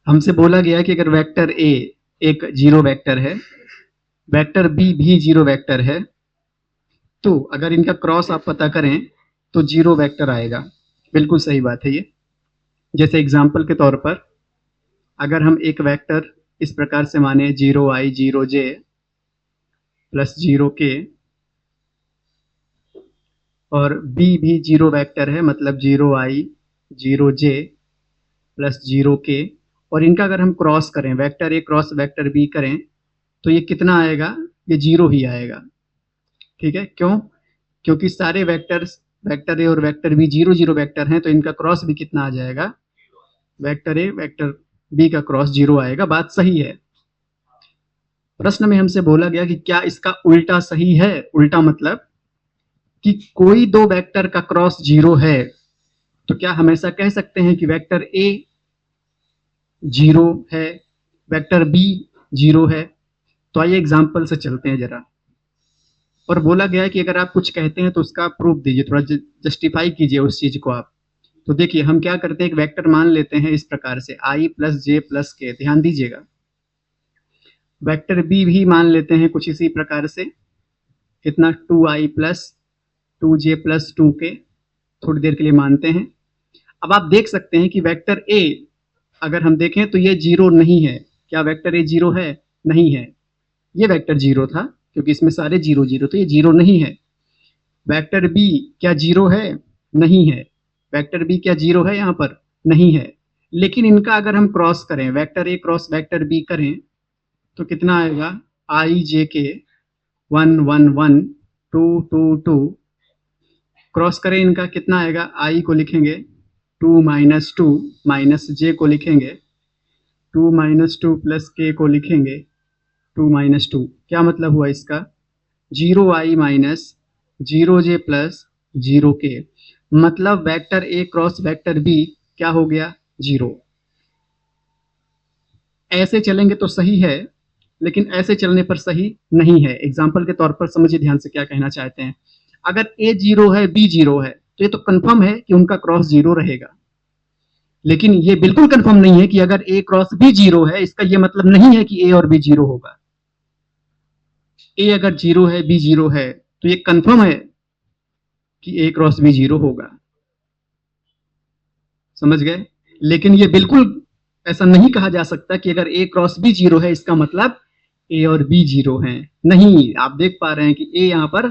हमसे बोला गया कि अगर वेक्टर ए एक जीरो वेक्टर है, वेक्टर बी भी जीरो वेक्टर है, तो अगर इनका क्रॉस आप पता करें तो जीरो वेक्टर आएगा। बिल्कुल सही बात है ये। जैसे एग्जाम्पल के तौर पर अगर हम एक वेक्टर इस प्रकार से माने 0i 0j प्लस 0k, और b भी जीरो वेक्टर है, मतलब 0i 0j प्लस 0k, और इनका अगर हम क्रॉस करें, vector a cross vector b करें, तो ये कितना आएगा? ये जीरो ही आएगा। ठीक है, क्यों? क्योंकि सारे वेक्टर्स, वेक्टर ए और vector b zero zero vector हैं, तो इनका क्रॉस भी कितना आ जाएगा? वेक्टर ए वेक्टर बी का क्रॉस जीरो आएगा। बात सही है। प्रश्न में हमसे बोला गया कि क्या इसका उल्टा सही है? उल्टा मतलब कि कोई दो वेक्टर का क्रॉस जीरो है, तो क्या हम ऐसा कह सकते हैं कि वेक्टर ए जीरो है, वेक्टर बी जीरो है? तो आइए एग्जाम्पल से चलते हैं जरा। और बोला गया है कि अगर आप कुछ कहते हैं तो उसका प्रूफ दीजिए, थोड़ा जस्टिफाई कीजिए उस चीज को आप। तो देखिए हम क्या करते हैं, एक वेक्टर मान लेते हैं इस प्रकार से i प्लस जे प्लस के। ध्यान दीजिएगा। वेक्टर बी भी मान लेते हैं कुछ इसी प्रकार से, कितना? 2i plus 2j plus 2k। थोड़ी देर के लिए मानते हैं। अब आप देख सकते हैं कि वेक्टर ए अगर हम देखें तो ये जीरो नहीं है। क्या वेक्टर ए जीरो है? नहीं है। ये वेक्टर जीरो था क्योंकि इसमें सारे जीरो जीरो, तो ये जीरो नहीं है। वेक्टर बी क्या जीरो है? नहीं है। वेक्टर बी क्या जीरो है? यहाँ पर नहीं है। लेकिन इनका अगर हम क्रॉस करें, vector a cross vector b करें, तो कितना आएगा? आई जे के 1 1 1 2 2 2। क्रॉस करें इनका, कितना आएगा? आई को लिखेंगे 2 माइनस 2 माइनस जे को लिखेंगे 2 माइनस 2 प्लस के को लिखेंगे 2 माइनस 2। क्या मतलब हुआ इसका? 0i minus 0j plus 0k। मतलब vector a cross vector b क्या हो गया? जीरो। ऐसे चलेंगे तो सही है, लेकिन ऐसे चलने पर सही नहीं है। एग्जाम्पल के तौर पर समझिए ध्यान से क्या कहना चाहते हैं। अगर ए जीरो है, बी जीरो है, तो ये तो कंफर्म है कि उनका क्रॉस जीरो रहेगा। लेकिन ये बिल्कुल कंफर्म नहीं है कि अगर ए क्रॉस बी जीरो है, इसका ये मतलब नहीं है कि ए और बी जीरो होगा। ए अगर जीरो है, बी जीरो है, तो ये कंफर्म है कि ए क्रॉस बी जीरो होगा। समझ गए? लेकिन ये बिल्कुल ऐसा नहीं कहा जा सकता कि अगर ए क्रॉस बी जीरो है, इसका मतलब ए और बी जीरो हैं। नहीं, आप देख पा रहे हैं कि ए यहां पर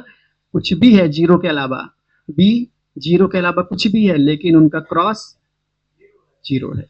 कुछ भी है जीरो के अलावा, बी जीरो के अलावा कुछ भी है, लेकिन उनका क्रॉस जीरो है।